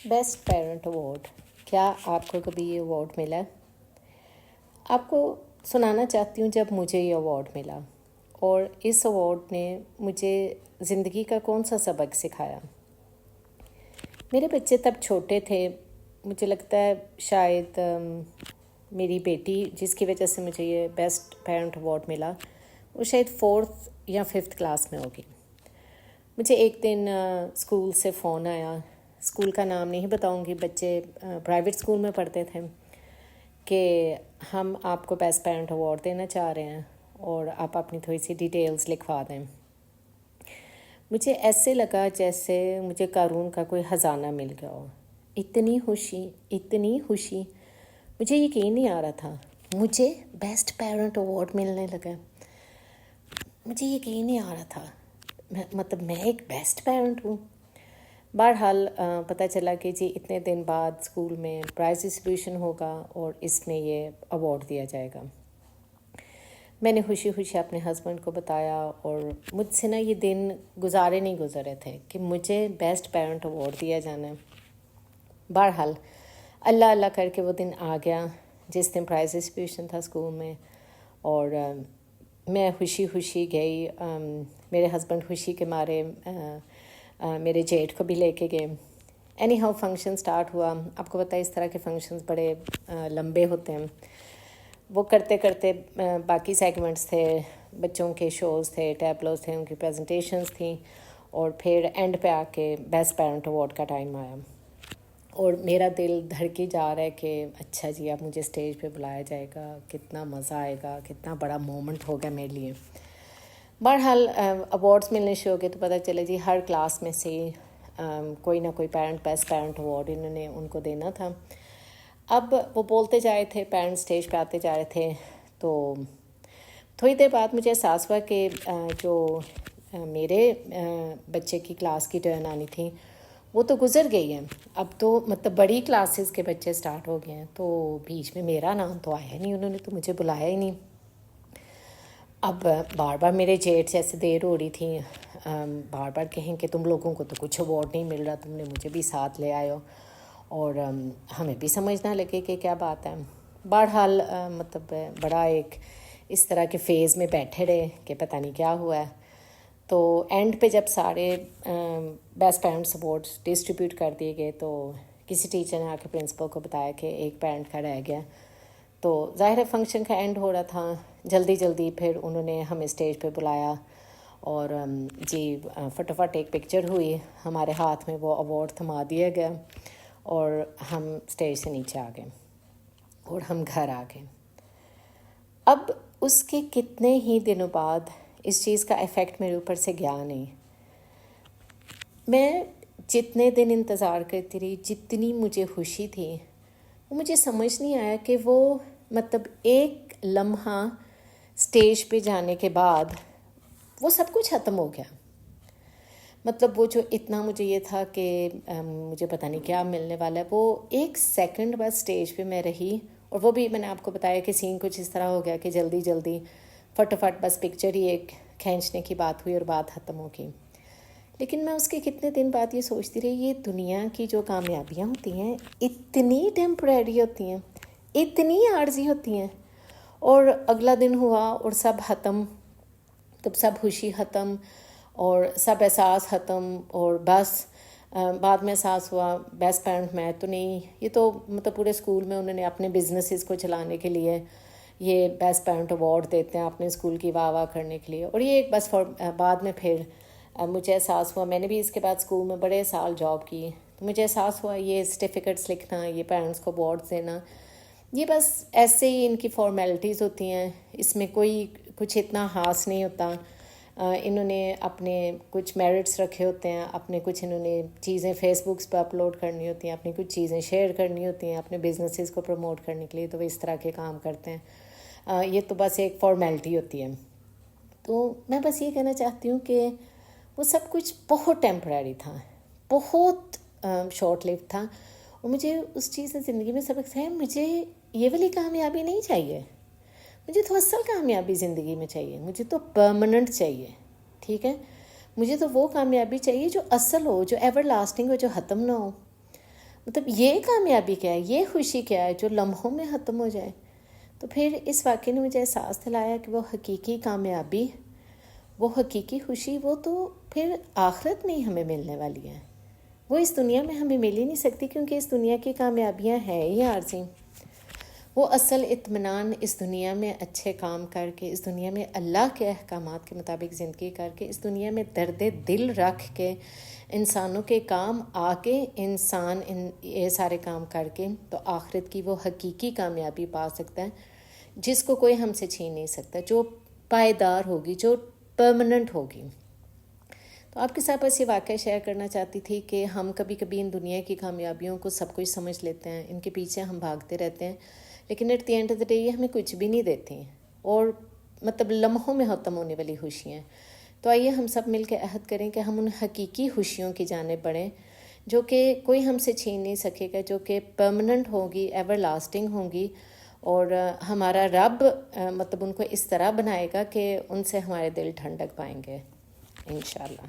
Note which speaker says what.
Speaker 1: Best parent award, کیا آپ کو کبھی یہ ایوارڈ ملا ہے؟ آپ کو سنانا چاہتی ہوں جب مجھے یہ ایوارڈ ملا، اور اس ایوارڈ نے مجھے زندگی کا کون سا سبق سکھایا۔ میرے بچے تب چھوٹے تھے، مجھے لگتا ہے شاید میری بیٹی جس کی وجہ سے مجھے یہ بیسٹ پیرنٹ ایوارڈ ملا وہ شاید 4th یا 5th کلاس میں ہوگی۔ مجھے ایک دن اسکول سے فون آیا، اسکول کا نام نہیں بتاؤں گی، بچے پرائیویٹ اسکول میں پڑھتے تھے، کہ ہم آپ کو بیسٹ پیرنٹ ایوارڈ دینا چاہ رہے ہیں اور آپ اپنی تھوڑی سی ڈیٹیلز لکھوا دیں۔ مجھے ایسے لگا جیسے مجھے قارون کا کوئی خزانہ مل گیا ہو، اتنی خوشی، مجھے یقین نہیں آ رہا تھا مجھے بیسٹ پیرنٹ ایوارڈ ملنے لگا۔ مجھے یقین نہیں آ رہا تھا، مطلب میں ایک بیسٹ پیرنٹ ہوں۔ بہرحال پتہ چلا کہ جی اتنے دن بعد اسکول میں پرائز ڈسٹریبیوشن ہوگا اور اس میں یہ ایوارڈ دیا جائے گا۔ میں نے خوشی خوشی اپنے ہسبینڈ کو بتایا، اور مجھ سے نا یہ دن گزارے نہیں گزرے تھے کہ مجھے بیسٹ پیرنٹ ایوارڈ دیا جانا ہے۔ بہرحال اللہ اللہ کر کے وہ دن آ گیا جس دن پرائز ڈسٹریبیوشن تھا اسکول میں، اور میں خوشی خوشی گئی۔ میرے ہسبینڈ خوشی کے مارے میرے جیٹھ کو بھی لے کے گئے۔ اینی ہاؤ فنکشن سٹارٹ ہوا۔ آپ کو پتہ ہے اس طرح کے فنکشنز بڑے لمبے ہوتے ہیں۔ وہ کرتے کرتے باقی سیگمنٹس تھے، بچوں کے شوز تھے، ٹیبلوز تھے، ان کی پریزنٹیشنز تھیں، اور پھر اینڈ پہ آ کے بیسٹ پیرنٹ ایوارڈ کا ٹائم آیا، اور میرا دل دھڑکی جا رہا ہے کہ اچھا جی اب مجھے اسٹیج پہ بلایا جائے گا، کتنا مزہ آئے گا، کتنا بڑا مومنٹ ہوگا میرے لیے۔ بہرحال ایوارڈس ملنے شروع ہو گئے تو پتہ چلے جی ہر کلاس میں سے کوئی نہ کوئی پیرنٹ بیسٹ پیرنٹ ایوارڈ انہوں نے ان کو دینا تھا۔ اب وہ بولتے جا رہے تھے، پیرنٹ اسٹیج پہ آتے جا رہے تھے، تو تھوڑی دیر بعد مجھے احساس ہوا کہ جو میرے بچے کی کلاس کی ٹرن آنی تھی وہ تو گزر گئی ہے، اب تو مطلب بڑی کلاسز کے بچے سٹارٹ ہو گئے ہیں، تو بیچ میں میرا نام تو آیا نہیں، انہوں نے تو مجھے بلایا ہی نہیں۔ اب بار بار میرے جیٹھ جیسے دیر ہو رہی تھی، بار بار کہیں کہ تم لوگوں کو تو کچھ ایوارڈ نہیں مل رہا، تم نے مجھے بھی ساتھ لے آئے ہو، اور ہمیں بھی سمجھ نہ لگے کہ کیا بات ہے۔ بہرحال مطلب بڑا ایک اس طرح کے فیز میں بیٹھے رہے کہ پتہ نہیں کیا ہوا ہے۔ تو اینڈ پہ جب سارے بیسٹ پیرنٹس ایوارڈس ڈسٹریبیوٹ کر دیے گئے تو کسی ٹیچر نے آ کے پرنسپل کو بتایا کہ ایک پیرنٹ کا رہ گیا، تو ظاہر ہے فنکشن کا اینڈ ہو رہا تھا، جلدی جلدی پھر انہوں نے ہمیں اسٹیج پہ بلایا، اور جی فٹافٹ ایک پکچر ہوئی، ہمارے ہاتھ میں وہ ایوارڈ تھما دیا گیا، اور ہم اسٹیج سے نیچے آ گئے اور ہم گھر آ گئے۔ اب اس کے کتنے ہی دنوں بعد اس چیز کا ایفیکٹ میرے اوپر سے گیا نہیں۔ میں جتنے دن انتظار کرتی رہی، جتنی مجھے خوشی تھی، وہ مجھے سمجھ نہیں آیا کہ وہ مطلب ایک لمحہ اسٹیج پہ جانے کے بعد وہ سب کچھ ختم ہو گیا۔ مطلب وہ جو اتنا مجھے یہ تھا کہ مجھے پتہ نہیں کیا ملنے والا ہے، وہ ایک سیکنڈ بس اسٹیج پہ میں رہی، اور وہ بھی میں نے آپ کو بتایا کہ سین کچھ اس طرح ہو گیا کہ جلدی جلدی فٹافٹ بس پکچر ہی ایک کھینچنے کی بات ہوئی اور بات ختم ہو گئی۔ لیکن میں اس کے کتنے دن بعد یہ سوچتی رہی، یہ دنیا کی جو کامیابیاں ہوتی ہیں اتنی ٹیمپریری ہوتی ہیں، اتنی عارضی ہوتی ہیں، اور اگلا دن ہوا اور سب ختم، تب سب خوشی ختم اور سب احساس ختم، اور بس بعد میں احساس ہوا بیسٹ پیرنٹ میں تو نہیں، یہ تو مطلب پورے اسکول میں انہوں نے اپنے بزنسز کو چلانے کے لیے یہ بیسٹ پیرنٹ ایوارڈ دیتے ہیں اپنے اسکول کی واہ واہ کرنے کے لیے، اور یہ ایک بس بعد میں پھر مجھے احساس ہوا، میں نے بھی اس کے بعد اسکول میں بڑے سال جاب کی، تو مجھے احساس ہوا یہ سرٹیفکیٹس لکھنا، یہ پیرنٹس کو ایوارڈس دینا، یہ بس ایسے ہی ان کی فارمیلٹیز ہوتی ہیں، اس میں کوئی کچھ اتنا خاص نہیں ہوتا۔ انہوں نے اپنے کچھ میرٹس رکھے ہوتے ہیں، اپنے کچھ انہوں نے چیزیں فیس بکس پہ اپلوڈ کرنی ہوتی ہیں، اپنی کچھ چیزیں شیئر کرنی ہوتی ہیں اپنے بزنسز کو پروموٹ کرنے کے لیے، تو وہ اس طرح کے کام کرتے ہیں، یہ تو بس ایک فارمیلٹی ہوتی ہے۔ تو میں بس یہ کہنا چاہتی ہوں کہ وہ سب کچھ بہت ٹیمپریری تھا، بہت شارٹ لیو تھا، اور مجھے اس چیز سے زندگی میں سبق ہے، مجھے یہ والی کامیابی نہیں چاہیے، مجھے تو اصل کامیابی زندگی میں چاہیے، مجھے تو پرماننٹ چاہیے، ٹھیک ہے، مجھے تو وہ کامیابی چاہیے جو اصل ہو، جو ایور لاسٹنگ ہو، جو ختم نہ ہو۔ مطلب یہ کامیابی کیا ہے، یہ خوشی کیا ہے جو لمحوں میں ختم ہو جائے؟ تو پھر اس واقعے نے مجھے احساس دلایا کہ وہ حقیقی کامیابی، وہ حقیقی خوشی، وہ تو پھر آخرت میں ہی ہمیں ملنے والی ہے، وہ اس دنیا میں ہمیں مل ہی نہیں سکتی، کیونکہ اس دنیا کی کامیابیاں ہیں ہی عارضی۔ وہ اصل اطمینان اس دنیا میں اچھے کام کر کے، اس دنیا میں اللہ کے احکامات کے مطابق زندگی کر کے، اس دنیا میں درد دل رکھ کے، انسانوں کے کام آ کے انسان یہ سارے کام کر کے تو آخرت کی وہ حقیقی کامیابی پا سکتا ہے جس کو کوئی ہم سے چھین نہیں سکتا، جو پائیدار ہوگی، جو پرماننٹ ہوگی۔ تو آپ کے ساتھ بس یہ واقعہ شیئر کرنا چاہتی تھی کہ ہم کبھی کبھی ان دنیا کی کامیابیوں کو سب کچھ سمجھ لیتے ہیں، ان کے پیچھے ہم بھاگتے رہتے ہیں، لیکن at the end of the day یہ ہمیں کچھ بھی نہیں دیتی، اور مطلب لمحوں میں ختم ہونے والی خوشیاں۔ تو آئیے ہم سب مل کے عہد کریں کہ ہم ان حقیقی خوشیوں کی جانب بڑھیں جو کہ کوئی ہم سے چھین نہیں سکے گا، جو کہ پرماننٹ ہوگی، ایور لاسٹنگ ہوں گی، اور ہمارا رب مطلب ان کو اس طرح بنائے گا کہ ان سے ہمارے دل ٹھنڈک پائیں گے انشاءاللہ۔